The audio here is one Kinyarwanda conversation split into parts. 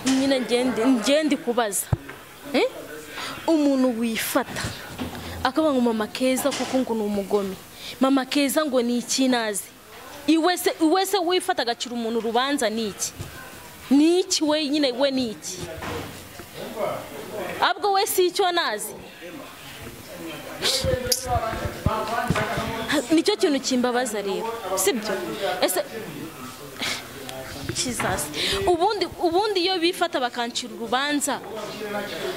nyine ngende kubaza umuntu wifata akaba ngo mama Keza kuko ngo ni umugome mama Keza ngo ni ikinazi iwese wifata agacira umuntu rubanza niki we nyine we niki abwo we si icyo nazi nicyo kintu kimbabaza rero sibyo ese Jesus ubundi iyo bifata bakancira urubanza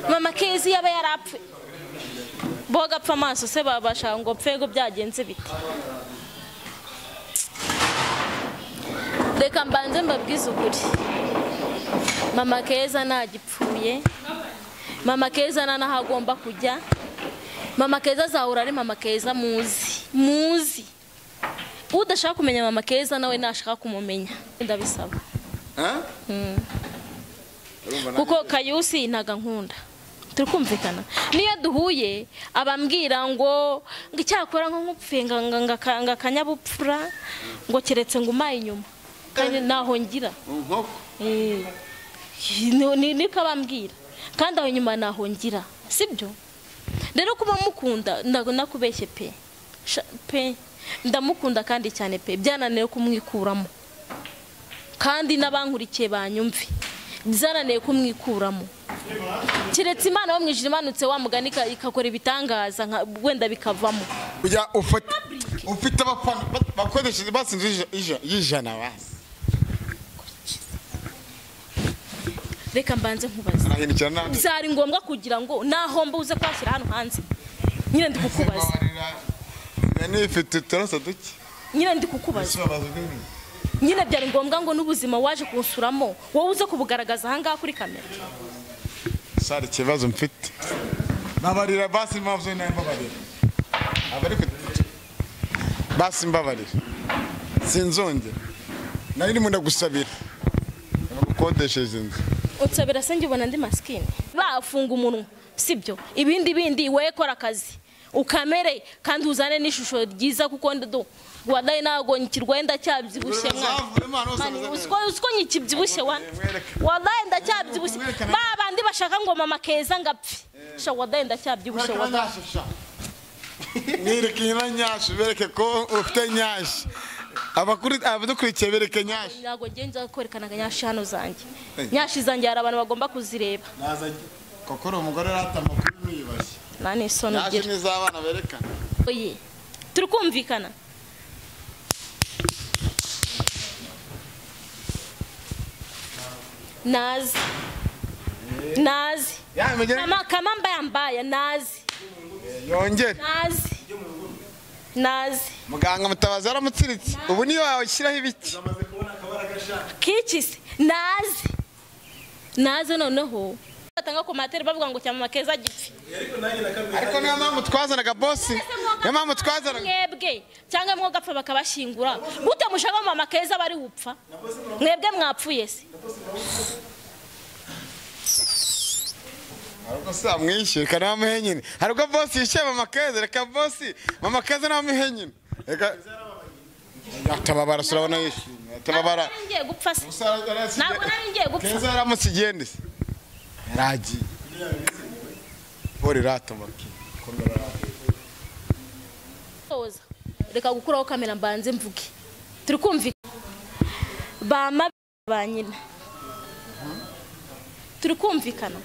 mama Keza yaba yarapfe boga apfa amaso se babasha ngo pfego byagenze bite reka mbanze mbabwize ukuri mama Keza nagipfuye mama Keza nanahagomba kujya mama Keza azahura ari mama Keza muzi udashaka kumenya mama Keza nawe nashaka kumumenya ndabisaba kuko Kayusi ntaga nkunda turikumvikana niyo duhuye abambwira ngo icyakora nko nkupfenga ngakanga kanyabupfura ngo keretse ngo umaye inyuma kandi naho ngira niko abambwira kandi aho inyuma naho ngira sibyo rero kuba mukunda nakubeshye pe ndamukunda kandi cyane pe byananiye kumwikuramo kandi n'abankurikiye banyumve byananiye kumwikuramo kiretse Imana wo mwijira imanutse wa muganika ikakora ibitangaza wenda bikavamo kujya ufite abafana bakoresheje basinze ijana basi reka mbanze nkubaza byari ngombwa kugira ngo naho mbuze kwashyira hano hanze nyine ndi kukubaza nifite terasa duke nyine ndi kukubaza nyine byari ngombwa ngo n'ubuzima waje kunsuramo wowe uze kubugaragaza ahangaha kuri kamera sari kibazo mfite nabarira basi mavyo n'imbabarira abari basi mbabarira sinzongera nari ndimo ndagusabira nagukodesheje inzu utsabira se ngibona ndi maskini bafunga umunwa sibyo ibindi we kora akazi ukamere kandi uzane n'ishusho ryiza kuko ndo wadaye nago nkirwenda cyabyibushye mwana usko nyikibyibushye wadaye ndacyabyibushye babandi bashaka ngo mama Keza ngapfi sha wadaye ndacyabyibushye wadaye nirekina nyashi bereke ko ufite nyashi abadukurikiye bereke nyashi nago ngenza kwerekana nyashi hano zanjye nyashi zanjye hari abantu bagomba kuzireba kokoro umugore rata makuru niyibashye nani sono nyashi nizabana berekana oye turikumvikana nazi kama mbaya nazi yongere nazi muganga Mutabazi aramutsiritse ubu niyo washyiraho ibiki kicise nazi noneho batanga ko materi bavuga ngo cyama Keza gipfi ariko niyo mpamvu twazanaga boss niyo mpamvu twazanaga mwebwe cyangwa mwo gapfa bakabashingura gute mushaka mama Keza bari upfa mwebwe mwapfuye se ariko sa mwishyure kana muhenyine hariko boss yishe mama Keza reka boss mama Keza na muhenyine reka yatababara surabona yishimye yatababara ngiye gupfa se ntabwo nari ngiye gupfa Keza aramusigende se raji bori rata maki toza reka gukuraho kamera mbanze mvuge turi kumvika bama banyina turi kumvikana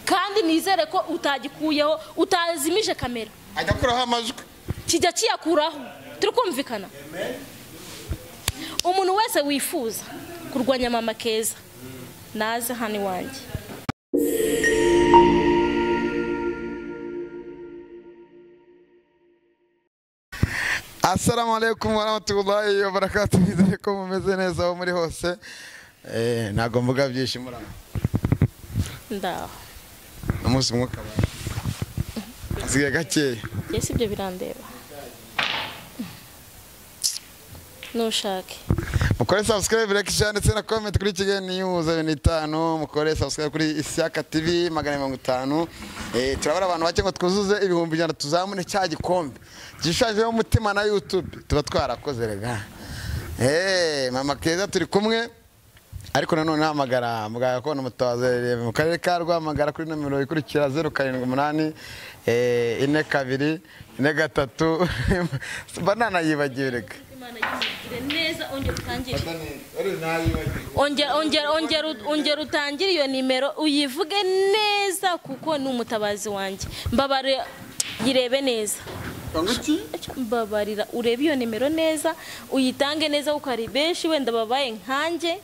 kandi nizere ko utagikuyeho utazimije kamera ajya kuraho amajwi kijya kiyakuraho turi kumvikana umuntu wese wifuza kurwanya mama Keza naze hani wanjye Assalamu alaikum warahmatullahi wabarakatuh bizeye ko mumeze neza aho muri hose nago mvuga byinshi muri ndaho umunsi mwuka asigaye gake yesi ibyo birandeba nushake mukore subscribe like share ndetse na comment kuri Kigali News 25 mukore subscribe kuri Ishyaka TV 150 turabara abantu bake ngo twuzuze ibihumbi 100 tuzamune cya gikombe gishajeho umutima na YouTube tuba twarakoze rega mama Keza turi kumwe ariko nanone hamagara muganga ko Mutabazi mu karere ka Rwamagana kuri nomero ikurikira 078 42 43 banana yibagiwe reka Imana yigire neza ongera utangire iyo nimero uyivuge neza kuko ni umutabazi wanjye mbabare yirebe neza mbabarira urebe iyo nimero neza uyitange neza ukari benshi wenda babaye nkanjye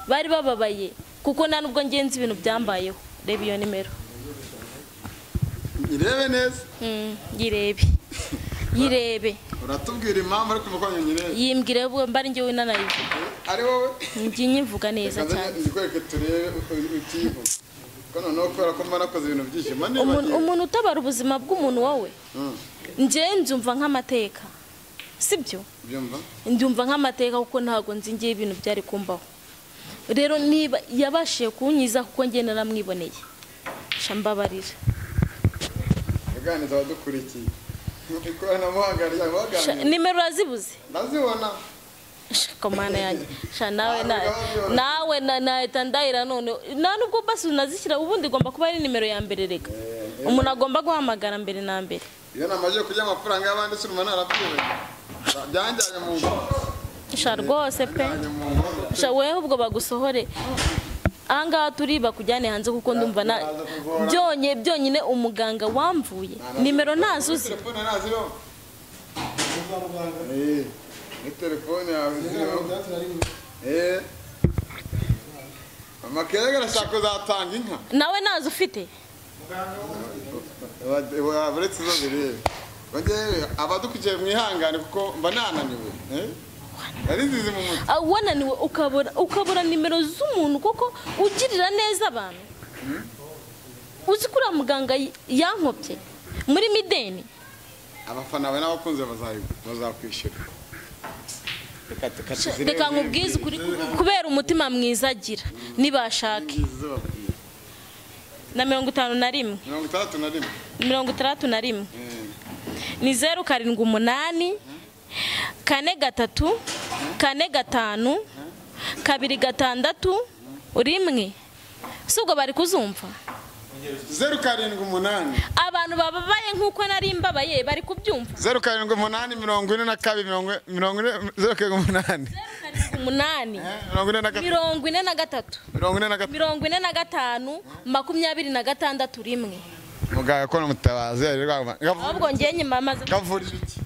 bari bababaye kuko nta nubwo ngenzi ibintu byambayeho reba iyo nimero irebe neza yirebe uratubwira impamvu ariko mukonye nyirebe yimbwire bwo mbari ngiye nanayivuga ari wowe ngiye nyivuga neza cyane ndikwereke turebe utivuga kono no kwera ko marakoze ibintu byishima umuntu utabara ubuzima bw'umuntu wowe nje nzumva nk'amateka sibyo ndumva nk'amateka kuko ntago nzi ngiye ibintu byari kumbaho rero niba yabashiye kunyiza kuko ngiye naramwiboneye shambabarira uganiza wadukurikiye ikorana muhagarira nimero razibuze ndazibona komana yanjye sha nawe nahita ndahira none nta nubwo basi unazishyira ubundi igomba kuba ari nimero ya mbere reka umuntu agomba guhamagara mbere na mbere iyo namaje kujya amafaranga y'abandi suruma narabyiwe byanjyanye mu ngo sha rwose pe sha wewe ubwo bagusohore ahangaha turi bakujyane hanze kuko ndumva byonyine umuganga wamvuye nimero ntazuzi telefone naziyo ni telefone yawe amakega arashaka kuzatanga inka nawe nazo ufite uretse zo birebe abadukurikiye mwihangane kuko mba nananiwe nzizi mu mutwe wananiwe ukabura nimero z'umuntu kuko ugirira neza abantu uzi kuri muganga yankopye muri mideni abafana bawe n'abakunzi bazakwishyura reka nkubwize ukuri kubera umutima mwiza agira nibashake na 51 61 ni 078 4 3 4 5 2 6 1 subwo bari kuzumva 078 abantu bababaye nkuko nari mbabaye bari kubyumva 078 42 078 45 muganga ko Mutabazi ahubwo ngiye nyuma maze kavurije iki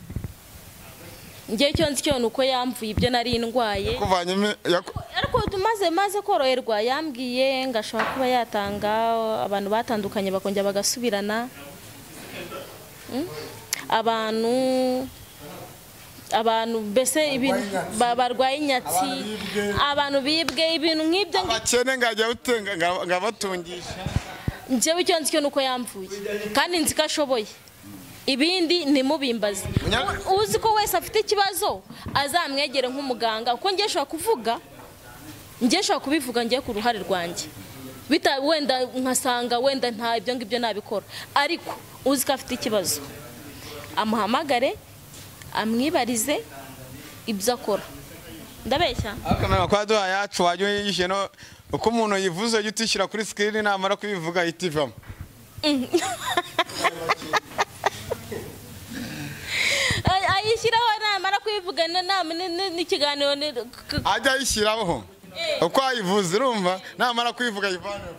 ngiye cyo nzi cyo nuko yamvuye ibyo nari ndwaye kuvanye ariko maze koroherwa yambwiye ngashobora kuba yatanga abantu batandukanye bakongera bagasubirana abantu bese ibintu barwaye inyatsi abantu bibwe ibintu nk'ibyo abakene ngajya utenga ngabatungisha njyewe icyo nzi cyo nuko yamvuye kandi nzi ko ashoboye ibindi ntimubimbaze uzi ko wese afite ikibazo azamwegere nk'umuganga kuko ngiye shobora kubivuga ngiye ku ruhare rwanjye wenda nkasanga wenda nta ibyo ngibyo nabikora ariko uzi ko afite ikibazo amuhamagare amwibarize ibyo akora ndabeshya akamera kwa duha yacu wajye yishe no uko umuntu yivuze ujye utishyira kuri screen namara kubivuga itivamo ayishyiraho namara kubivuga n'ikiganiro ajya ayishyiraho uko ayivuze urumva namara kubivuga yivaneho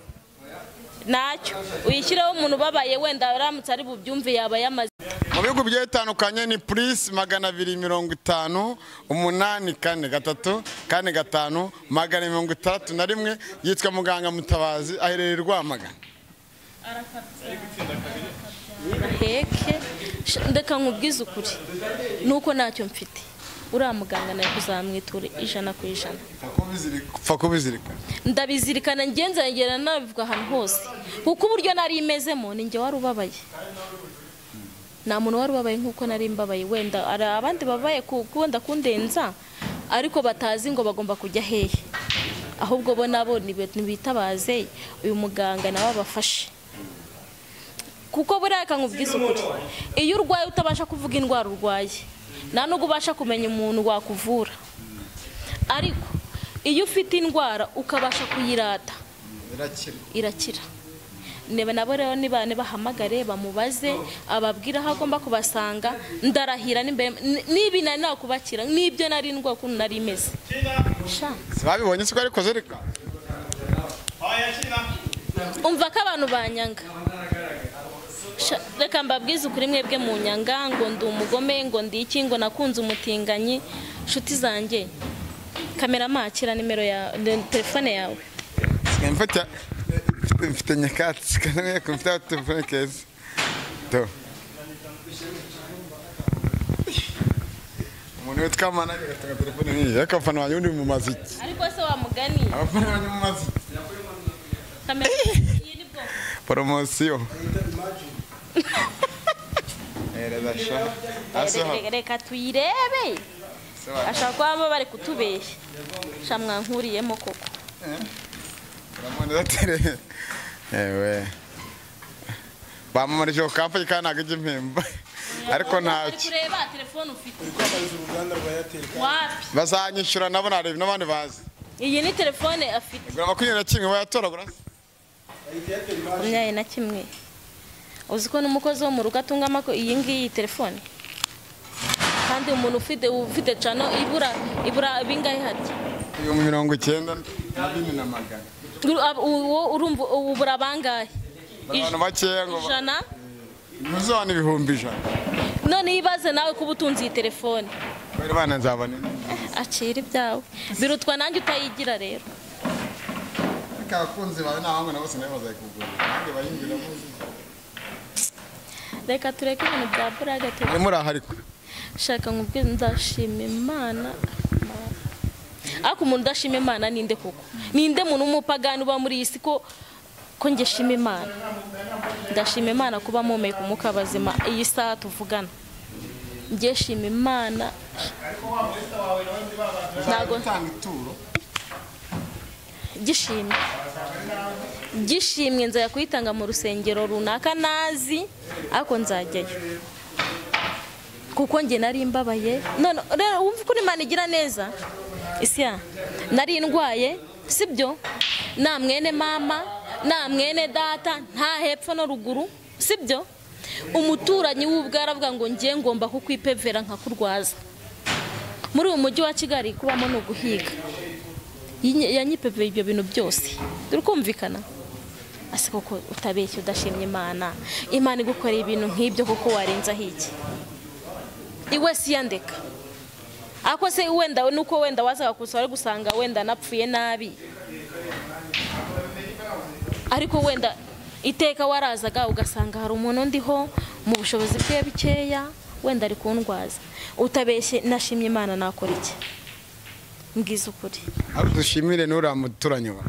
ntacyo uyishyiraho umuntu ubabaye wenda aramutse ari bubyumve yaba yamaze mu bihugu bigiye bitandukanye ni plus 250 8 4 3 4 5 161 yitwa muganga Mutabazi aherereye Rwamagana heke ndeka nkubwize ukuri nuko ntacyo mfite uriya muganga nawe kuzamwitura 100%. Pfa kubizirika ndabizirikana ngenzagera nabivuga ahantu hose kuko uburyo nari imezemo ninjye wari ubabaye nta muntu wari ubabaye nkuko nari mbabaye wenda ari abandi babaye wenda kundenza ariko batazi ngo bagomba kujya hehe ahubwo bo nabo nibitabaze uyu muganga nawe abafashe kuko buriya nkubwiza ukuri iyo urwaye utabasha kuvuga indwara urwaye nta nubwo ubasha kumenya umuntu wakuvura ariko iyo ufite indwara ukabasha kuyirata irakira. Nabo rero nibahamagare bamubaze ababwira aho agomba kubasanga, ndarahira nibi nari nakubakira n'ibyo nari ndwa kuntu nari imeze. Babibonye siko ariko zereka. Umva ko abantu banyanga. Reka mbabwize ukuri mwebwe mu nyanga ngo ndi umugome ngo ndi iki ngo nakunze umutinganyi. Nshuti zanjye, kamera makira nimero ya telefone yawe. Mfite nyakatsi kandi kumfite telefone keza. To. Umuntu witwa mana gatanga telefone ni yakafana wanyu ndi mu maziki. Ariko se wa mugani. Abafana wanyu mu maziki. Kamera iyi ni bwo. Promotion. Reka tuyirebe. Ashaka kwamba bari kutubeshya. Shamwa nkuriyemo koko. Ramona tere. Ewe. Bamumurije ukampa kana g'impemba. Ariko ntacyo. Kureba telefone ufite. Wapi? Bazanyishura nabo narebe n'abandi bazi. Iyi ni telefone afite. Gura makumyabiri na kimwe wayatoragura se? Makumyabiri na kimwe. Uziko n'umukozi wo mu rugo atungama ko iyi ngiyi telefone. Kandi umuntu ufite cano ibura bingahe hati? 90 na magana. Urumva ubura bangahe? Abantu bakeya ngo Ijana? Muzana ibihumbi ijana. None yibaze nawe kuba utunze iyi telefone. Bari bana nzabane. Acira ibyawe. Birutwa nanjye utayigira rero. Kakunze bawe nahango nabo sinaye bazayikugura. Nange bayingira muzi. Reka tureke ibintu bya buraga te. Muri ahariko. Shaka nkubwe ndashima Imana. Ako umuntu ndashima Imana ninde koko? Ninde muntu umupagani uba muri isi ko nge shima Imana. Ndashima Imana kuba mumeka umuka bazima iyi saa tuvugana. Nge shima Imana. Nago tanga ituro. Gishimwe nzaya kuyitanga mu rusengero runaka nazi ako nzajyayo. Kuko nge nari mbabaye. None rero wumva ko Imana igira neza. Isya nari ndwaye sibyo? Na mwene mama, na mwene data, nta hepfo no ruguru sibyo? Umuturanyi w'ubwaravuga ngo ngiye ngomba kukwipevera nkakurwaza. Muri uyu mujyi wa Kigali kubamo no guhiga. Yanyipeveye ibyo bintu byose. Turikumvikana? Ase koko utabeshye udashimye Imana. Imana igukorera ibintu nk'ibyo koko warenza hiki. Iwe siyandeka. Ako se wenda nuko wenda wazaga kusaba gusanga wenda napfuye nabi. Ariko wenda iteka warazaga ugasanga hari umuntu ndiho mu bushobozi bwe bikeya wenda ari kundwaza. Utabeshye nashimye Imana nakora iki? Mbwiza ukuri. Abo dushimire nura muturanyi wa.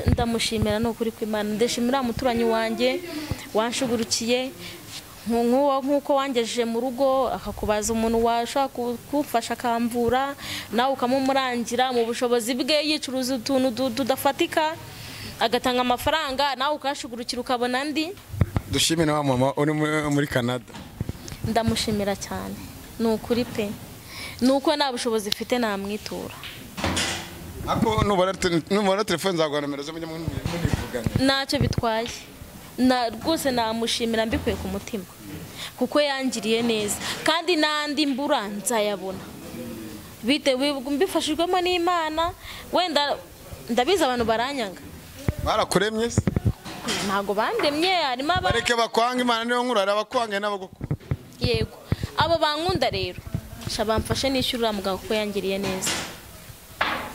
Ndamushimira no kuri kw'Imana. Ndashimira muturanyi wanjye wanshugurukiye nkuko wangejeje mu rugo akakubaza umuntu washaka kufasha kamvura nawe ukamumurangira mu bushobozi bwe yicuruza utuntu tudafatika agatanga amafaranga nawe ukashugurukira ukabona ndi. Dushimire wa mama uri muri Canada. Ndamushimira cyane nukuri pe nuko nta bushobozi mfite namwitura. Ako nubara telefone zagwa nomero zo munivugana. Ntacyo bitwaye. Rwose namushimira mbikuye ku mutima kuko yangiriye neza kandi nandi mbura nzayabona bitewe mbifashijwemo n'Imana. Wenda ndabiza abantu baranyanga. Barakuremye se? Ntago bandemye harimo bareke bakwanga Imana niyo nkuru arabakwanga n'abagoko. Yego abo bankunda rero shabamfashe nishyurira mugabo ko yangiriye neza.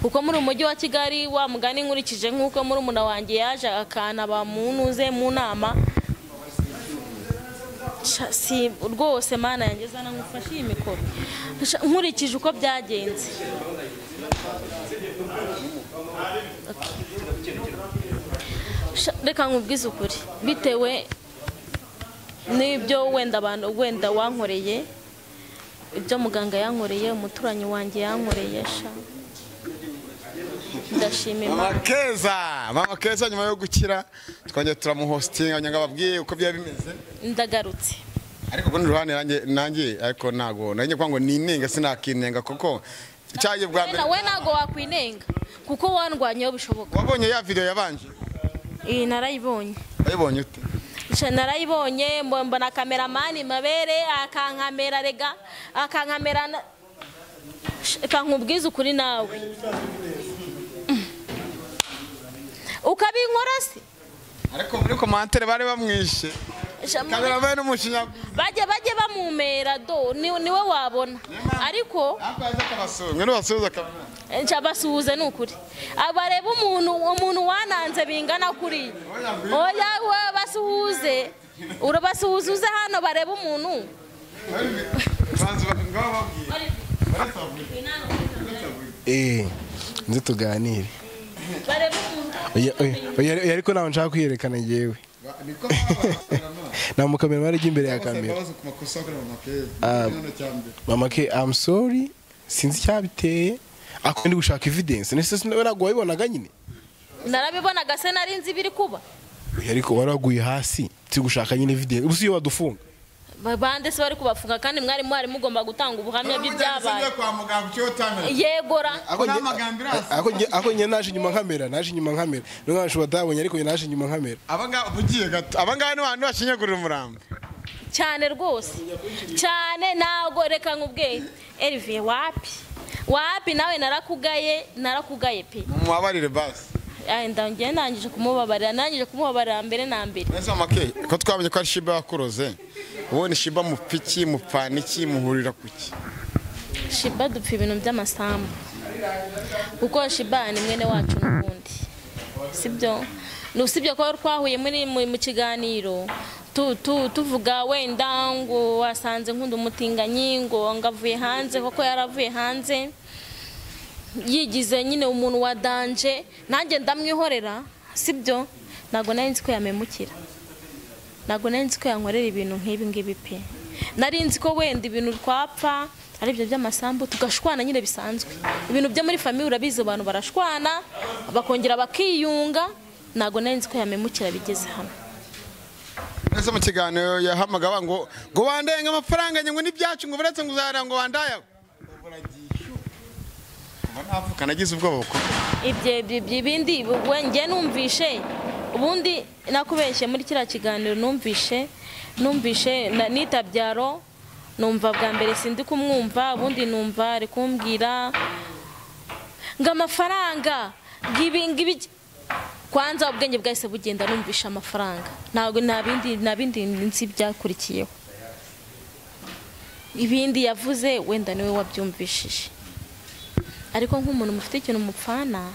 Kuko muri umujyi wa Kigali wa mugani nkurikije nkuko muri umuna wanjye yaje akana bamunuze mu nama. Si rwose Mana yangeza na ngufashe iyi mikoro. Nkurikije uko byagenze. Reka nkubwize ukuri bitewe n'ibyo wenda wankoreye ibyo muganga yankoreye umuturanyi wanjye yankoreye sha. Ndashima Mama Keza nyuma yo gukira twanje turamuhostinga abanyanga babwiye uko bya bimeze. cyagiye bwa mbere we ntago wakwinenga kuko wandwanyeho bishoboka. wabonye ya video yabanje Iyi narayibonye. wayibonye ute Narayibonye mbona kameramani mabere akankamera rega akankamera kankubwiza ukuri nawe ukabinkora se ariko muri commentaire bari bamwishe kameramani n'umushinya bajye bamumera do niwe wabona ariko akaza kabasonga n'ubasuhuza kameramani ncabasuhuze n'ukuri abareba umuntu wananze bingana kuri oya we basuhuze urabasuhuza uze hano bareba umuntu nzi tuganire bareba umuntu ariko nawe nshaka kwiyerekana ngewe na mukamera bari imbere ya kamera mama ke I'm sorry sinzi cyabiteye ako ndi gushaka evidence nese ntabwo wabibonaga nyine narabibonaga se nari nzi biri kuba ariko waraguye hasi turi gushaka nyine evidence ubusi iyo badufunga bande se bari kubafunga kandi mwari mugomba gutanga ubuhamya by'ibyabaye yegora ako nye naje inyuma nkamera n'umwana batabonye ariko naje inyuma nkamera abanga bugiye gato abanga ni abantu bashinyagurira umurambo cyane rwose cyane nago reka nkubwe Elvie wapi nawe narakugaye pe mubabarire basi ndangiye nangije kumubabarira mbere na mbere neza make ko twabonye ko ari Shiba yakuroze wowe ni Shiba mupiki mupaniki muhurira kuki Shiba dupfa ibintu by'amasambu kuko Shiba ni mwene wacu n'ubundi sibyo nusibye ko twahuye mu kiganiro tuvuga wenda ngo wasanze nkunda umutinganyi ngo ngavuye hanze koko yaravuye hanze yigize nyine umuntu wa danje nanjye ndamwihorera sibyo nago nari nzi ko yamemukira nago nari nzi ko yankorera ibintu nk'ibi ngibi pe nari nzi ko wenda ibintu twapfa ari byo by'amasambu tugashwana nyine bisanzwe ibintu byo muri famille urabizi abantu barashwana bakongera bakiyunga nago nari nzi ko yamemukira bigeze hano nese mu kiganiro yahamaga ngo wandenga amafaranga ngo n'ibyacu ngo buretse ngo uzara ngo wandaya kanagize ubwoba buko ibindi nge numvishe ubundi nakubeshye muri kiriya kiganiro numvishe nitabyaro numva bwa mbere sindi kumwumva ubundi numva ari kumbwira ngo amafaranga ngibi kwanza ubwenge bwahise bugenda numvisha amafaranga ntabwo nabindi nzi byakurikiyeho ibindi yavuze wenda niwe wabyumvishije ariko nk'umuntu mufite ikintu mupfana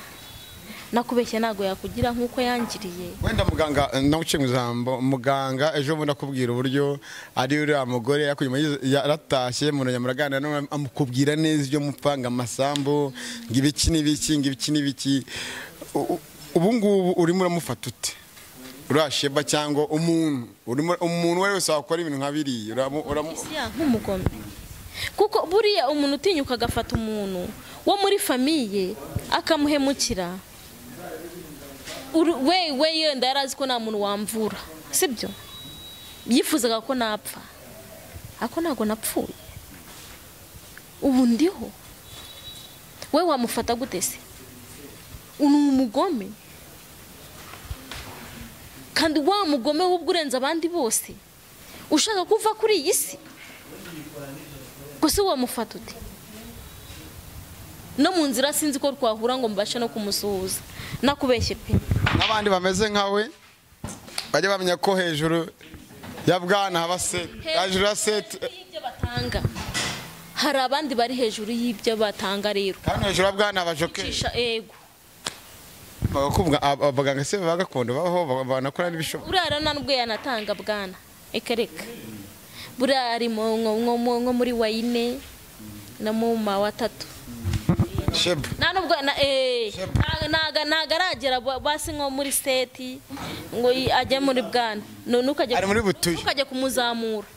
nakubeshye nago yakugira nkuko yangiriye wenda muganga nawuce mu ijambo muganga ejo bundi akubwira uburyo ari uriya mugore yaratashye mu nyamuragana amukubwira neza ibyo mupanga amasambu ngibiki n'ibiki ubu ngubu urimo uramufata ute uriya Shiba cyangwa umuntu wese wakora ibintu nka biriya nk'umugome kuko buriya umuntu utinyuka agafata umuntu wo muri famiye akamuhemukira we yenda yarazi ko nta muntu wamvura sibyo yifuzaga ko napfa ako ntago napfuye ubu ndiho we wamufata gute se ni umugome kandi wa mugome w'ubwo urenze abandi bose ushaka kuva kuri iyi si gusa wamufata ute no mu nzira sinzi ko twahura ngo mbashe no kumusuhuza nakubeshye pe n'abandi bameze nkawe bajye bamenya ko hejuru ya bwana haba hejuru ya seti y'ibyo batanga hari abandi bari hejuru y'ibyo batanga rero kandi hejuru ya bwana abajokesha ego abaganga se bagakondo baho banakora n'ibishoboka urara nubwo yanatanga bwana ekereka buriya ari nko muri wayine na mu watatu Shiba nubwo nagaragera basi nko muri seti ngo ajye muri bwana ari muri butuye ukajya kumuzamura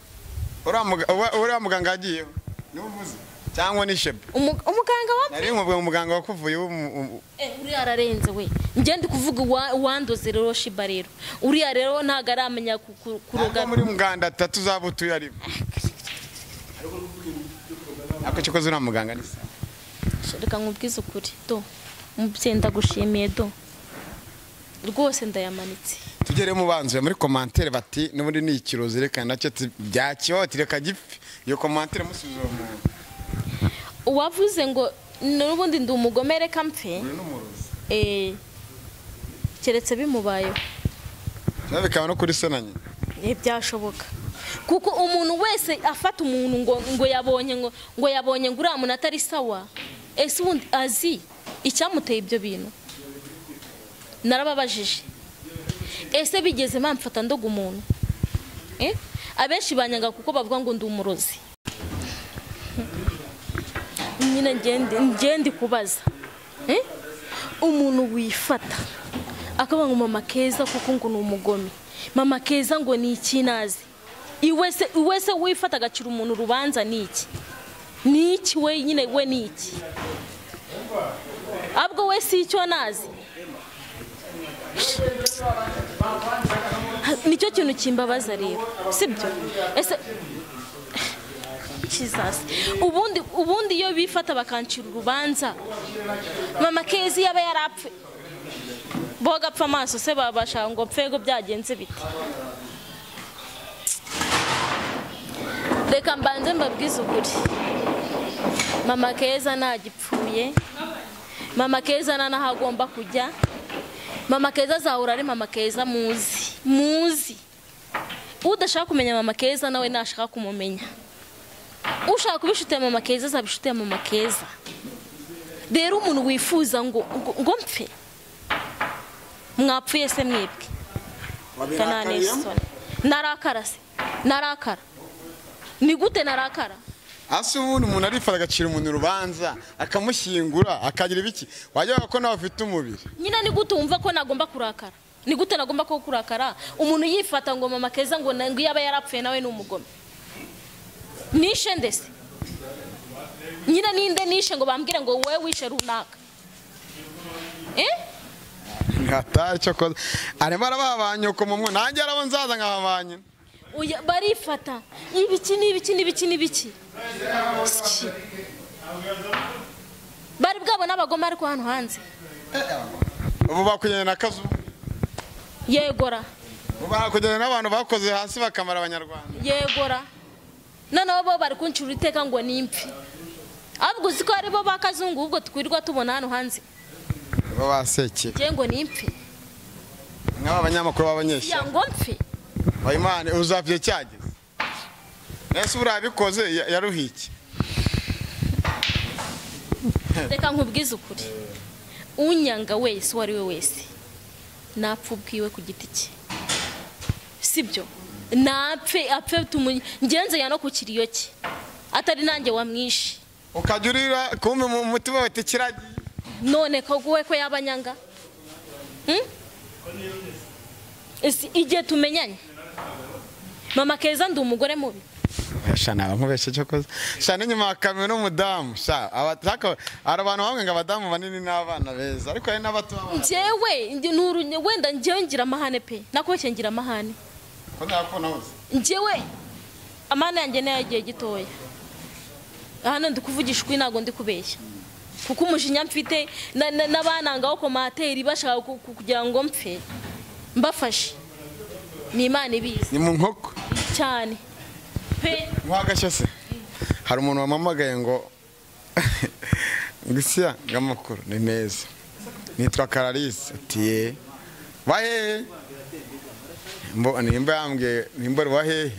uriya muganga yagiyeho niwe uvuze cyangwa ni Shiba umuganga nari nkubwiye umuganga wakuvuye uriya ararenze we njye ndi kuvuga uwandoze rero Shiba rero uriya rero ntago aramenya kuroga muri muganda 3 zabutuye ari ako cyo kozura muganga ni reka nkubwize ukuri do umubyeyi ndagushimiye do rwose ndayamanitse. tugere mu banzu muri commentaire bati n'ubundi ni ikirozi reka nacyo byakihoti reka gipfe. Iyo commentaire musubiza umuntu uwavuze ngo n'ubundi ndi umugome reka mpfe keretse bimubayeho bikaba no kuri se na nyina byashoboka kuko umuntu wese afata umuntu ngo yabonye ngo yabonye ngo uriya muntu atari sawa ese ubundi azi icyamuteye ibyo bintu. Narababajije ese bigeze mpamfata ndoga umuntu abenshi banyanga kuko bavuga ngo ndi umurozi. Nyine ngende kubaza umuntu wifata akaba ngo mama Keza kuko ngo ni umugome, mama Keza ngo ni ikinazi, iwese wifata agacira umuntu urubanza ni iki we nyine we ni iki abwo we si icyo nazi. Nicyo kintu kimbabaza rero sibyo ese Jesus ubundi iyo bifata bakancira urubanza mama Keza yaba yarapfe bogapfa amaso se babasha ngo pfego byagenze bite. Reka mbanze mbabwize ukuri mama Keza ntagipfuye, mama Keza nahagomba kujya, mama Keza azahura ari mama Keza muzi udashaka kumenya mama Keza nawe nashaka kumumenya, ushaka kubishutira mama Keza azabishutira mama Keza. Rero umuntu wifuza ngo mpfe mwapfuye se mwebwe narakara se narakara ni gute narakara ase ubundi umuntu arifata agacira umuntu urubanza akamushyingura akagira ibiki wajya ko nawe afite umubiri nyina ni gute wumva ko nagomba kurakara ni gute nagomba ko kurakara umuntu yifata ngo mama Keza ngo yaba yarapfuye nawe ni umugome nishe ndese nyina ninde nishe ngo bambwire ngo wowe wishe runaka hatari cyo koza arimo arababanye uko mumwe nanjye arabo nzaza nkababanye barifata ibiki bari bwabo n'abagome ariko hano hanze ubu bakujyanye na kazu yegora ubu bakujyanye n'abantu bakoze hasi bakamara abanyarwanda yegora noneho bo bari kuncura iteka ngo nimpfe ahubwo uziko ari bo bakazungu ubwo twirirwa tubona hano hanze bo baseke je ngo nimpfe nk'aba banyamakuru b'abanyeshya ngo mpfe Imana uzavye cyageze ese urabikoze yaruhiki. Reka nkubwize ukuri unyanga wese wari we wese napfubwiwe ku giti cye sibyo napfe apfe ngenze ya no ku kiriyo cye atari nanjye wamwishe ukajurira kumbe mu mutima wete kiragi none ko guwe ko yabanyanga isi igihe tumenyanye mama Keza ndi umugore mubi shana nkubeshe cyo koza shana nyuma kamwe no mudamu sha abataka arabantu bamwe ngo abadamu banini n'abana beza ariko ari n'abato jewe wenda ngewe ngira amahane pe nakoke ngira amahane ko nakona hose ngewe amana yanjye nayagiye gitoya hano ndikuvugisha ukuri nago ndi kubeshya kuko umujinya mfite n'abanangaho komateri bashaka kugira ngo mpfe mbafashe ni Imana ibizi ni mu nkoko cyane pe mwagashya se hari umuntu wamamagaye ngo ngisiya ngamakuru ni neza nitwa Clarisse ati wahe nimba yambwiye nimba wahe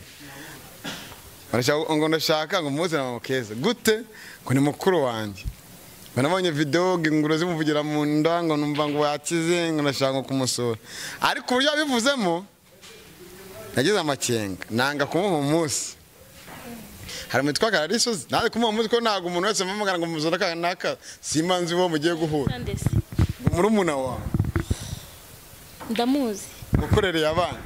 ngo ndashaka ngo muze na mama Keza gute ngo ni mukuru wanjye banabonye video nginguro zimuvugira mu nda ngo numva ngo yakize ngo ndashaka kumusura ariko uburyo bivuzemo nagize amakenga nanga kumuha umunsi hari umutwa Clarisse naze kumuha umunsi ko ntago umuntu wese mpamagara ngo muzora kanaka simanzi wo mugiye guhura muri umuna wawe ndamuzi gukorereye abana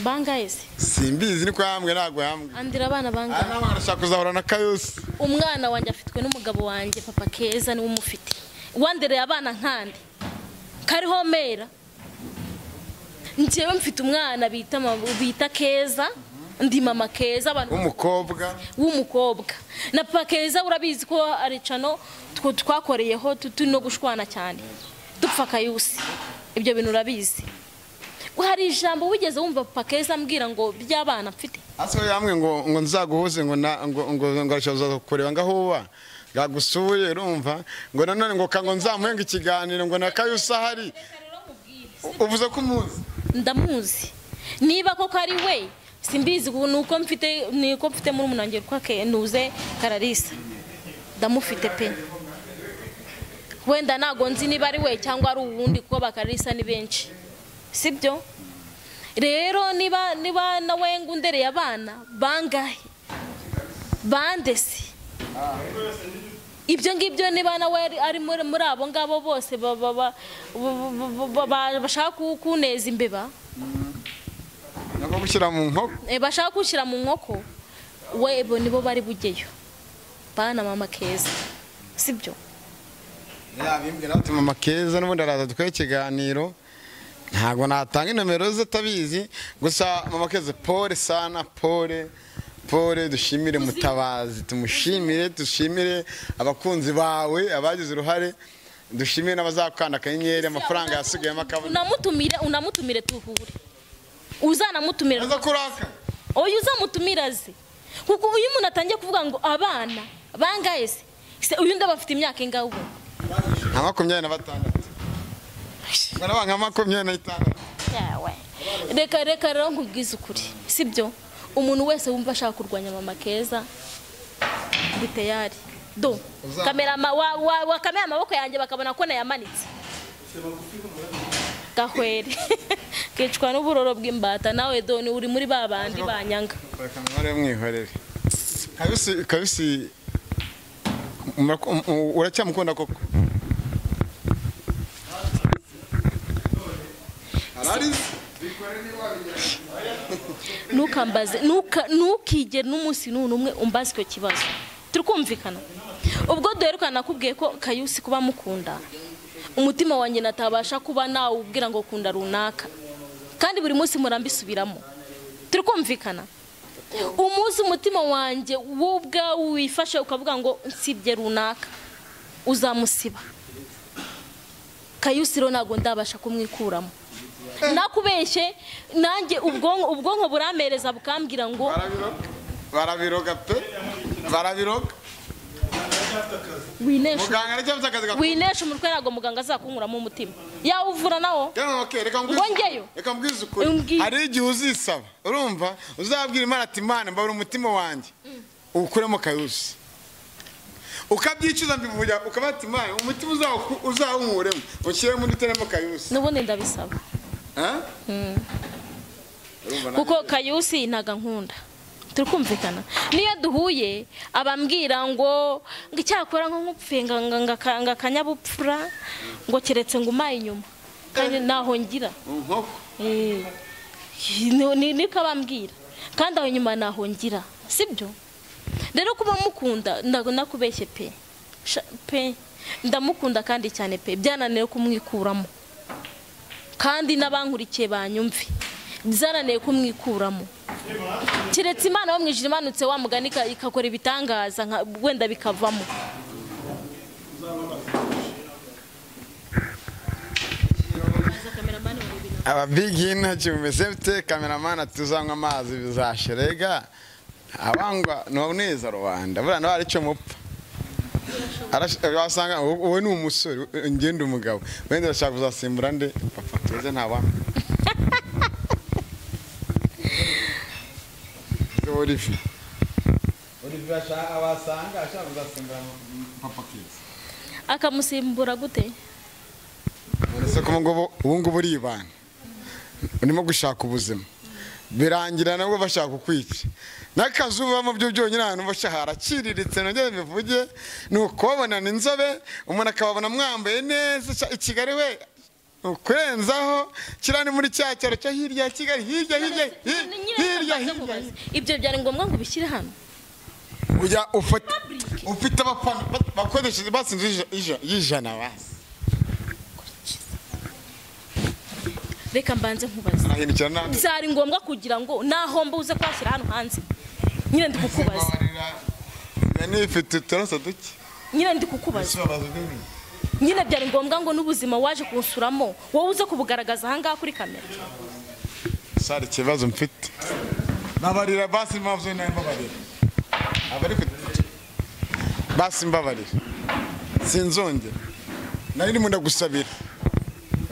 bangaye se simbizi niko yambwe ntago yambwe andira abana bangaye ana barashaka kuzahura na Kayose umwana wanjye afitwe n'umugabo wanjye papa Keza ni umufite wandereye abana nkandi kariho mera njyewe mfite umwana bita Keza ndi mama Keza abantu w'umukobwa na papa Keza urabizi ko aricano twakoreyeho turi no gushwana cyane dupfa Kayusi ibyo bintu urabizi hari ijambo wigeze wumva papa Keza ambwira ngo by'abana mfite aso yamwe ngo nzaguhuze ngo arashoza kureba ngahuba gagusuye urumva ngo nanone ngo kango nzamuhenga ikiganiro ngo na Kayusi ahari uvuze ko umuzi ndamuzi niba koko ari we simbizi nuko mfite muri umunange kwa Nuze Kararisa ndamufite pe wenda nago nzi niba ari we cyangwa ari uwundi kuko bakarisa ni benshi sibyo rero niba nawe ngundereye abana bangahe bandesi ibyo ngibyo niba nawe ari muri abo ngabo bose bashaka kuneza imbeba nako gushyira mu nkoko bashaka gushyira mu nkoko webo nibo bari bugeyo bana mama Keza sibyo bimbwira ati mama Keza n'ubundi araza dukora ikiganiro ntago natanga nomero ze tabizi gusa mama Keza pole sana pole dushimire Mutabazi dushimire abakunzi bawe abagize uruhare dushimire n'abazakanda kanyenyeri amafaranga yasigayemo akabona unamutumire tuhure uzanamutumira aza kuraka oyo uzamutumira ze kuko uyu umuntu atangiye kuvuga ngo abana bangaye se uyu ndabafite imyaka ingaho ubu nka 26 barabanga 26 yawe reka rero nkubwiza ukuri sibyo umuntu wese wumva ashaka kurwanya mama Keza biteyari do kamera wa kamera amaboko yanjye bakabona ko nayamanitse gahwere kicwa n'uburoro bw'imbata nawe do ni uri muri babandi banyanga kamera mwihorere Kayusi uracyamukunda koko nukambaze nukigera n'umunsi n'umwe umbaze icyo kibazo turikumvikana ubwo duherukana nakubwiye ko Kayusi kuba mukunda umutima wanjye natabasha kuba nawe ubwira ngo kunda runaka kandi buri munsi murambisubiramo turikumvikana umunsi umutima wanjye wubwa wifashe ukavuga ngo nsibye runaka uzamusiba Kayusi rero ntago ndabasha kumwikuramo nakubeshye nanjye ubwonko buramereza bukambwira ngo barabiroga pe barabiroga winesha umutwe ntago muganga azakunkuramo umutima yawuvura nawo ngo ngeyo reka mbwize ukuri hari igihe uzisaba urumva uzabwira Imana ati Imana mbabura umutima wanjye ukuremo Kayusi ukabyicuza mbivuga ukabati Imana umutima uzawunkuremo ukire muri teremo Kayusi nubundi ndabisaba kuko Kayusi ntaga nkunda turikumvikana niyo duhuye abambwira ngo icyakora nko nkupfenga nga kanyabupfura ngo keretse ngo umaye inyuma kandi naho ngira niko abambwira kandi aho inyuma naho ngira sibyo rero kuba mukunda nakubeshye pe ndamukunda kandi cyane pe byananiye kumwikuramo kandi n'abankurikiye banyumve byarananiye kumwikuramo kiretse Imana wo mwijira imanutse wa mugani ikakora ibitangaza wenda bikavamo ababigi ntacyo bimeze bite cameraman atuzanywa amazi bizashirega abangwa no neza Rwanda burana bari cyo mupfa arasanga wowe ni umusore ngende umugabo wenda ashaka kuzasimbura nde papa Keza ntabana Olivier abasanga ashaka kuzasimbura papa Keza akamusimbura gute uretse ko ubu ngubu uribana urimo gushaka ubuzima birangira nabwo bashaka kukwica n'akazuba mu byo byonyine ahantu bashahara aciriritse nongere bivuge nuko babonana inzobe umuntu akababona mwambaye neza i Kigali we ukurenzaho kirani muri cya cyaro cyo hirya ya Kigali hirya ibyo byari ngombwa ngo bishyire hano ujya ufite abafana bakoresheje basinze ijana basi reka mbanze nkubaze Arahindukira nande. byari ngombwa kugira ngo naho mbuze kwashyira hano hanze nyine ndi kukubaza Nifite uturaso duke. nyine ndi kukubaza nyine byari ngombwa ngo n'ubuzima waje kunsuramo wowe uze kubugaragaza ahangaha kuri kamera. Sari ikibazo mfite. Mbabarira basi mpamvu nayo mbabarira. Abari basi mbabarira. Sinzongera. Nari ndimo ndagusabira.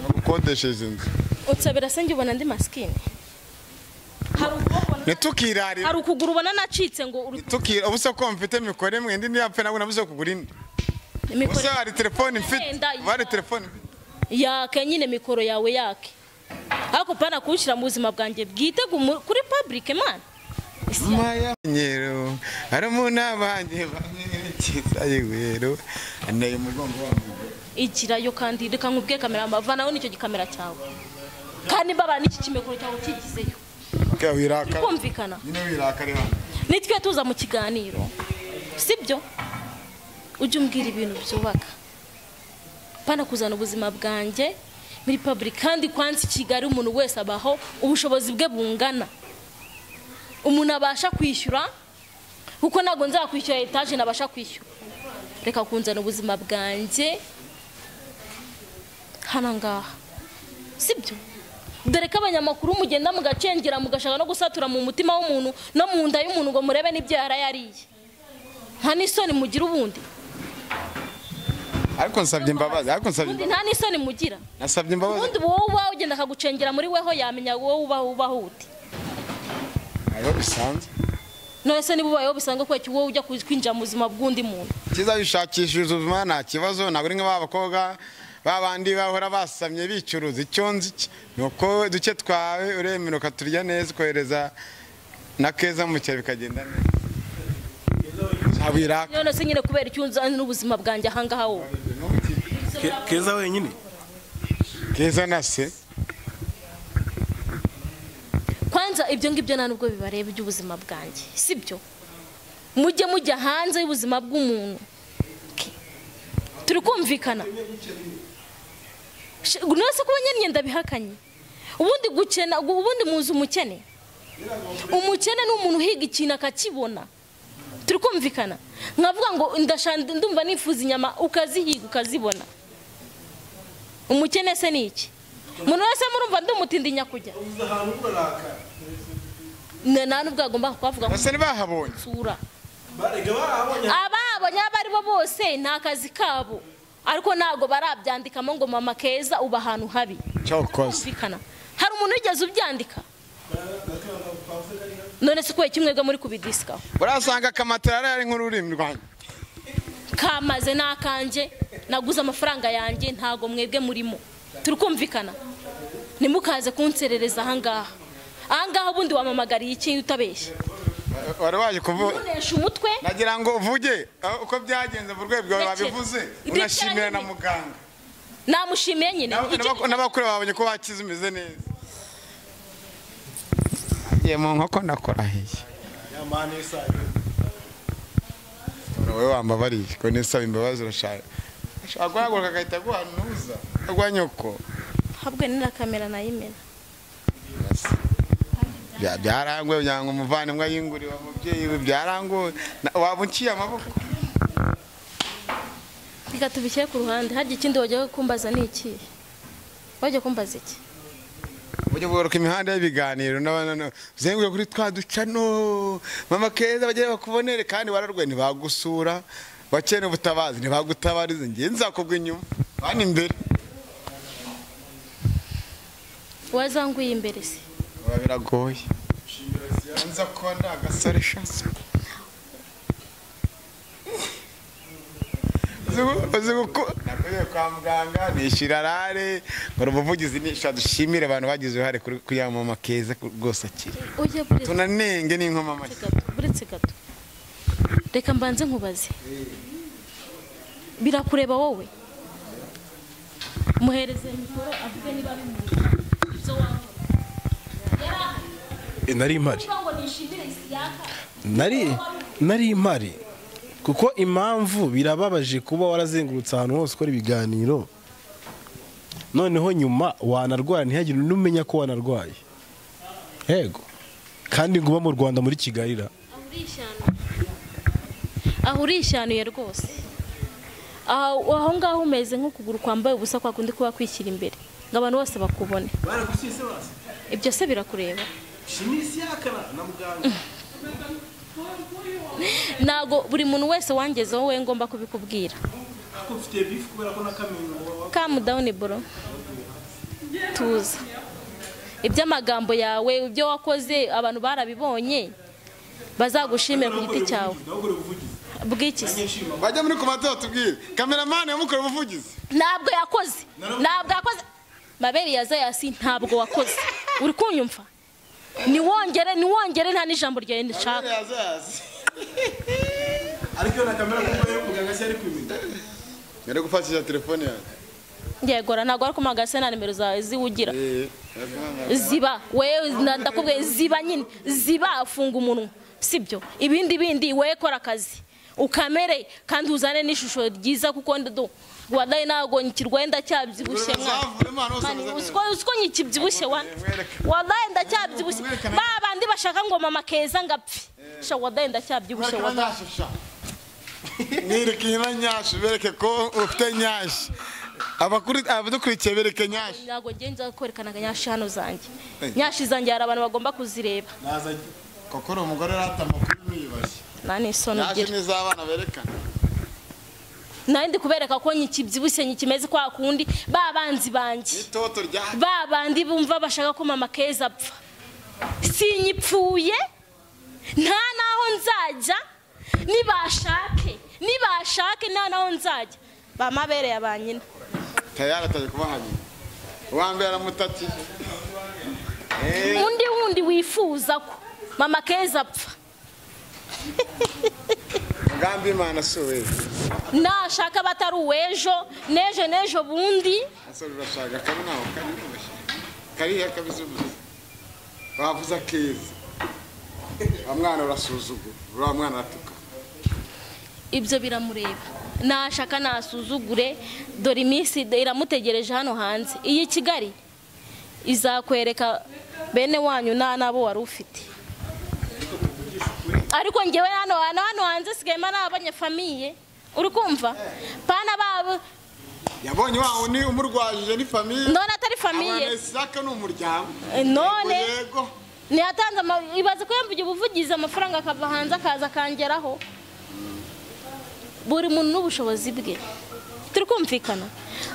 Nagukodesheje inzu. Unsabira se njye ubona ndi maskini. Netukirarira. Hari ukuguru ubona nacitse ngo tukira ubusa ko mfite mikore mwe ndi yapfe nabwo nabuze kugura indi. Ubusa hari telefone mfite. Bari telefone. Yake nyine mikoro yawe yake. Ako pana kushira mu buzima bwanjye bwite kuri public man. Maya nyero aramuna banje bamwerekeza yewero anaye mugongo wangu. Ikirayo kandi reka nkubwiye kamera amavana nicyo gikamera cyawe. Kandi baba n'iki kimekoro cyawe kigizeyo. Wiraka. Kumvikana. Nyine wiraka reba. Nitwe tuza mu kiganiro. Sibyo? Ujye umbwira ibintu byubaka. Pana kuzana ubuzima bwanjye muri public kandi kwansi Kigali umuntu wese abaho ubushobozi bwe bungana. Umuntu abasha kwishyura kuko nago nzakwishyura etage nabasha kwishyura. Reka kunzana ubuzima bwanjye hana ngaha. Sibyo? Dore ko abanyamakuru mugenda mugacengera mugashaka no gusatura mu mutima w'umuntu no mu nda y'umuntu ngo murebe n'ibyo yarayariye. Nta n'isoni mugira ubundi. Ariko nsabye imbabazi, nta n'isoni mugira. Nasabye imbabazi. Ubundi wowe ugenda akagucengera muri weho yamenya wowe ubaho ute. Ayo bisanzwe. None se niba ubayeho bisanzwe ko wowe ujya kwinjira mu buzima bw'undi muntu. Kiza bishakishije ubuzima nta kibazo ntabwo ari nk'abakobwa babandi bahora basamye bicuruza icyonzi nuko duke twawe uremeruka turya neza kohereza na keza mu cyawe bikagenda neza. Abiraka. None se nyine kubera icyunza n'ubuzima bwanjye ahangaha wowe. Keza wenyine. Keza na se. Kwanza ibyo ngibyo nta nubwo bibareba iby'ubuzima bwanjye. Sibyo? Mujya hanze y'ubuzima bw'umuntu. Turi kumvikana. Nose kuba nyine ndabihakanye. Ubundi gukena ubundi muzi umukene. Umukene ni umuntu uhiga ikintu akakibona. Turi kumvikana. Nkavuga ngo ndumva nifuza inyama ukazihiga ukazibona. Umukene se ni iki? Umuntu wese murumva ndumutindinya kujya. Nana nubwo agomba kwavuga ngo bose bahabonye. Sura. Barega bahabonye. Ababonye abari bo bose nta kazi kabo. Ariko nago barabyandikamo ngo mama Keza uba ahantu habi. Cyokoze. Hari umuntu wigeze ubyandika? None se ko kimwega muri kubidisika. Urasanga kamatara ari nk'ururimi rwanjye. Kamaze nakanje naguze amafaranga yanjye ntago mwebwe murimo. Turi kumvikana. Nimukaze kunserereza ahangaha. Ahangaha ubundi wamamagariye iki utabeshye. Wari waje kuvuga. Unesha umutwe. Nagira ngo uvuge uko byagenze mu rwego babivuze unashimira na muganga. Namushimiye nyine. N'abakuru babonye ko bakize umeze neza. Ye mu nkoko nakora hiye. Yamane isa. Wowe wambabariye ko nisaba imbabazi urashaka. Agwaguruka agahita guhanuza. Agwanyoko. Habwe ni na kamera nayimena. Byarangwe byanga umuvandimwe yinguriwe umubyeyi we byarangwe wabunciye amaboko. Reka tubishyire ku ruhande harya ikindi wajya kumbaza ni iki? Wajya kumbaza iki? Ujye guruka imihanda y'ibiganiro n'abana zenguye kuri twaducano mama Keza bagiye bakubonere kandi wararwe ntibagusura bakene ubutabazi ntibagutabarize ngiye nzakubwa inyuma bani imbere. Wazanguye imbere se. Biragoye. Nza ko ndagasore shanse. Uzuko nakoye kwa muganga nishirarare ngo ubuvugizi nisha dushimire abantu bagize uruhare kuri ya mama Keza rwose akiri. Ujye buretse. Tunanenge n'inkoma mashyi. Buretse gato. Reka mbanze nkubaze. Birakureba wowe. Muhereze mikoro avuge niba ari mu zo wawe. Nari impari. Nari impari. Kuko impamvu birababaje kuba warazengurutse ahantu hose ukora ibiganiro noneho nyuma wanarwara ntihagire n'umenya ko wanarwaye yego kandi ngo uba mu Rwanda muri Kigali ra aho urishanuye rwose aho ngaho umeze nk'ukuguru kwambaye ubusa kwa kundi kuba kwishyira imbere ngo abantu bose bakubone ibyo se birakureba ntago buri muntu wese wangezeho we ngomba kubikubwira calm down bro tuza iby'amagambo yawe ibyo wakoze abantu barabibonye bazagushimira ku giti cyawe bw'iki bajya muri komata tubwire cameraman yamukora ubuvugizi ntabwo yakoze mabere yazayasi ntabwo wakoze uri kunyumva ni wongere nta n'ijambo ryawe ndashaka ariko na kamera kumwe muganga cyari kwimita ngere gufatisha telefone yawe ngegora ntabwo ari kumagase na nimero zawe ziwugira ziba wewe ndakubwiye ziba nyine ziba afunga umunwa sibyo ibindi we kora akazi ukamere kandi uzane n'ishusho ryiza kuko ndo wadaye nago nkirwenda cyabyibushye usko nyikibyibushye wadaye ndacyabyibushye babandi bashaka ngo mama keza ngapfi sha wadaye ndacyabyibushye wadaye nireke nyashu bereke ko ufite nyashi abadukurikiye bereke nyashi ntago ngenza kwerekana nyashi hano zanjye nyashi zanjye hari abantu bagomba kuzireba kokoro umugore ratama kuri yibashye nani sono gira nyashi n'izabana berekana nandi kubereka ko nyikibyibushye nyikimeze kwa kundi babanzi banje itoto rya babandi bumva bashaka ko mama keza apfa sinyipfuye nta naho nzajya nibashake nta naho nzajya bamabereye abanyina tayara taje kubahanye uwambere aramutati undi wundi wifuza ko mama keza apfa mugambi Imana sowe nashaka batari uwejo nejo bundi asoro urashaka kandi naho kari akabizubuza bavuza keza amwana urasuzugura ura mwana atuka ibyo biramureba nashaka nasuzugure dore iminsi iramutegereje hano hanze iyi Kigali izakwereka bene wanyu nabo wari ufite ariko ngewe hano hanze sigema nabanye famiye uri kumva pana babo yabonye waho ni umurwajije ni famiye none atari famiye abana isaka n'umuryango none ni atanze ibaze ko yamvuye ubuvugize amafaranga akava hanze akaza kangeraho buri muntu n'ubushobozi bwe turi kumvikana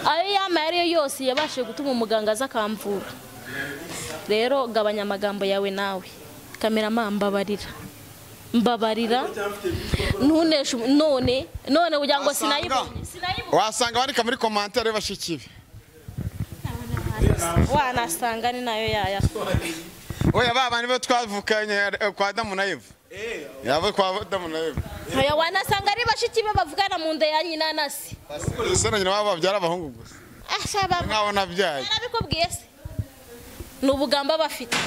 ayo yama ariyo yose yabashije gutuma umuganga aza akamvura rero gabanya amagambo yawe nawe cameraman mbabarira ntuneshe none kugira ngo sinayibonye wasanga barika muri commentaire bashikibe wanasanga ni nayo yaya oya babandi bo twavukanye kwa Adamu na Eva yabo kwa Adamu na Eva oya wanasanga ari bashikibe bavugana mu nda ya nyina nasi sona nyina babo babyara abahungu gusa ashaba nkabona byaye narabikubwiye se n'ubugamba bafite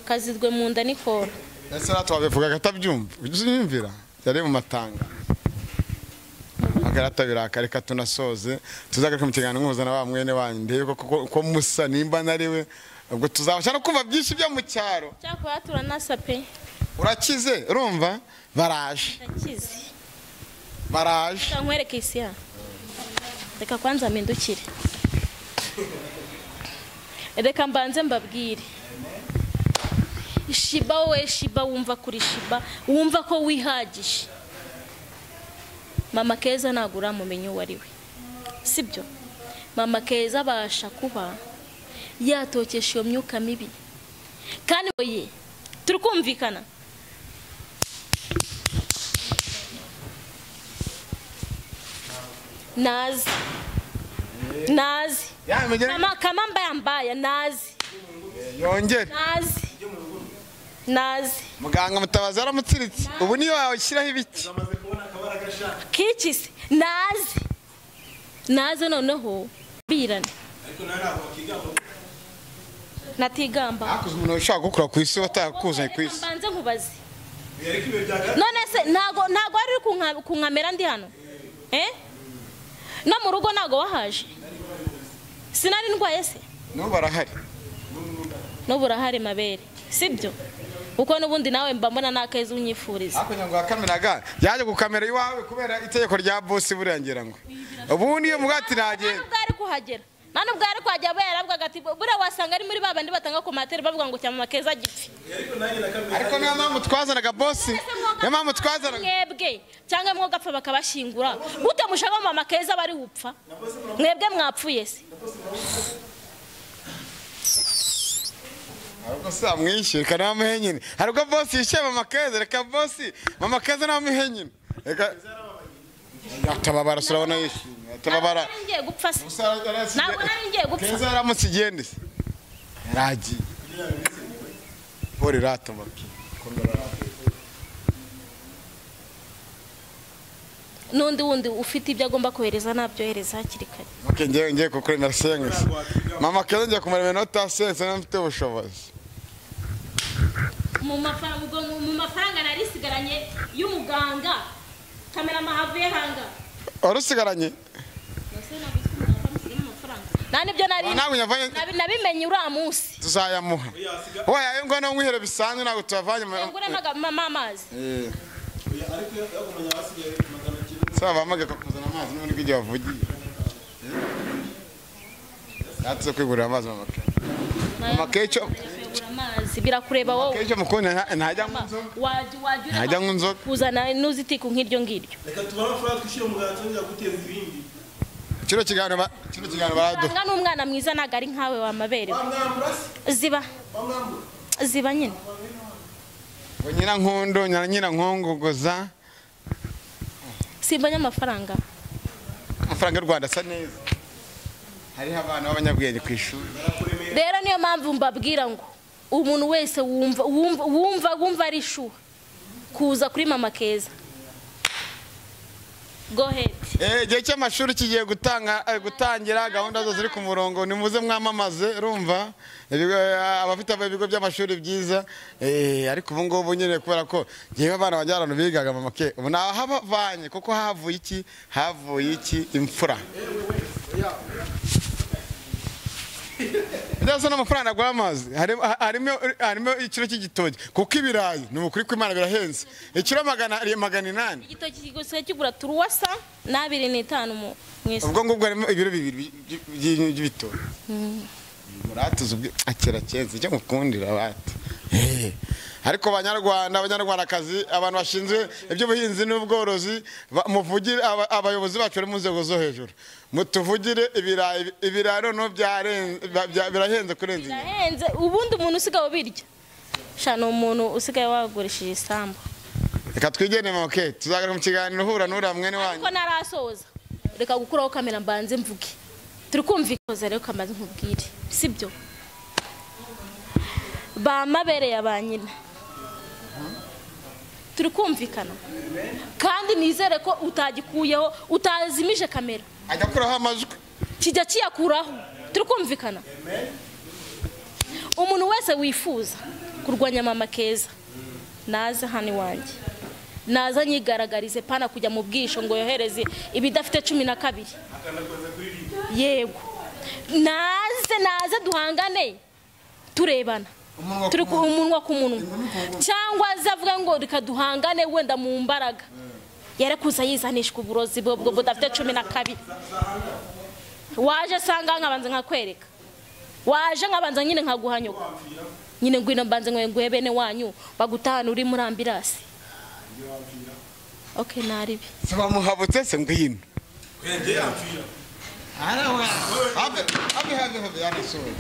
kazidwe mu nda nikora ese ratwabivuga gatabyumva uzimvira yari mu matanga agarata birakareka tunasoze tuzagaruka mu kiganiro nkuzana ba mwene wande ko musa nimba nariwe ubwo tuzabasha no kumva byinshi byo mu cyaro cyakora turanasa pe urakize urumva baraje nkwereke isi ya reka kwanza mpindukire reka mbanze mbabwire Shiba wumva kuri Shiba wumva ko wihagije mama keza nagura mumenye wari we sibyo mama keza abasha kuba yatokesha iyo myuka mibi kandi oye turi kumvikana nazi kama mbaya nazi yongere nazi muganga Mutabazi aramutsiritse ubu niyo washyiraho ibiki kicise nazi noneho birane natigamba akuze umuntu ushaka gukura ku isi watakuzanye ku isi banze nkubaze none se ntago ari kunkamera ndi hano no mu rugo ntago wahaje sinari ndwaye se n'ubu barahari n'ubu urahari mabere sibyo uko n'ubundi nawe mba mbona nakeza unyifuriza ariko nyangwa yakameraga yaje gukamera iwawe kubera itegeko rya boss burangira ngo ubundi iyo mugati nagenda nubwo ari kuhagera nubwo ari kwajya bera bwa ati bure wasanga ari muri babandi batanga komateri bavuga ngo cyama makeza gipfi ariko niyo mpamvu twazanaga boss niyo mpamvu twazanaga mwebwe cyangwa mwo gapfa bakabashingura gute mushaka mama keza bari upfa mwebwe mwapfuye se ariko sa mwishyure kana muhenyine ariko boss yishema makeza reka boss mama keza na muhenyine reka atababara surabona yishimye atababara ngiye gupfa se ntabwo nari ngiye gupfa keza aramutse igende se yaragiye pori rata maki n'undi wundi ufite ibyo agomba kohereza nabyohereza hakiri kare okay ngiye kukuremera sengese mama keza ngiye kumara iminota sense n'afite ubushobozi mu mafaranga narisigaranye y'umuganga kamera mahavuye hanga warusigaranye nani byo nabimenye uriya munsi tuzayamuha oya ayo ngo no mwihere bisanzwe ntabwo tubavanye mama amazi saba bamaga kuzana amazi n'ubundi kujya bavugiye natse kwigurira amazi mama kecho amazi birakureba wowe kecho mukunda ntajya ntajya nkunzo kuzana nuzitiku nk'iryo ngiryo reka tubara fara twishire mu ganzo njya guteza ibindi kino kiganiro barado ngana umwana mwiza nagari nkawe wa mabere ziba nyine nyina nkondo nyina nkongogoza simbanya amafaranga y'u Rwanda asa neza hariho abantu b'abanyabwenge ku ishuri rero niyo mpamvu mbabwira ngo umuntu wese wumva ari shuha kuza kuri mama keza go ahead igihe cy'amashuri kigiye gutangira gahunda zose ziri ku murongo nimuze mwamamaze urumva abafite ibigo by'amashuri byiza ariko ubu ngubu nyine kubera ko ngewe abana bajya ahantu bigaga mama ke ubu nahabavanye kuko havuye iki imfura ndetse n'amafaranga agura amazi harimo ikiro cy'igitoki kuko ibirayi ni ukuri kw'Imana birahenze ikiro 800 igitoki kigose kigura turuwasa na 2.5 mu mwese ubwo ngubwo harimo ibiro 2 by'ibitoki muratuze akira kenze cyo mukundira abati ariko abanyarwandakazi abantu bashinzwe iby'ubuhinzi n'ubworozi muvugire abayobozi bacu bari mu nzego zo hejuru mutuvugire ibirayi no birahenze kurenza birahenze ubundi umuntu usigaye birya shano umuntu usigaye wagurishije isambu reka twigene make tuzagaruka mu kiganiro uhura n'ura mwene wanyu ariko narasoza reka gukuraho kamera mbanze mvuge turi kumvikoza rero kamaze nkubwire sibyo ba mabereye abanyina turi kumvikana kandi nizere ko utagikuyeho utazimije kamera ajya kuraho amajwi kijya kiyakuraho turi kumvikana umuntu wese wifuza kurwanya mama keza naza hano wanjye naza nyigaragarize pana kujya mu bwisho ngo yohereze ibidafite 12 yego naze duhangane turebana turi ku umunwa ku munwa cyangwa azavuga ngo rikaduhangane wenda mu mbaraga yare kuza yizanishwa uburozi bwo budafite 12 waje sanga nkabanza nkakwereka waje nkabanza nyine nkaguhanyuka nyine ngwino mbanze ngwe bene wanyu bagutahana uri muri ambirasi okay naribi saba muhabutse se ngwino kwende yapfira arawa habe yarasohoye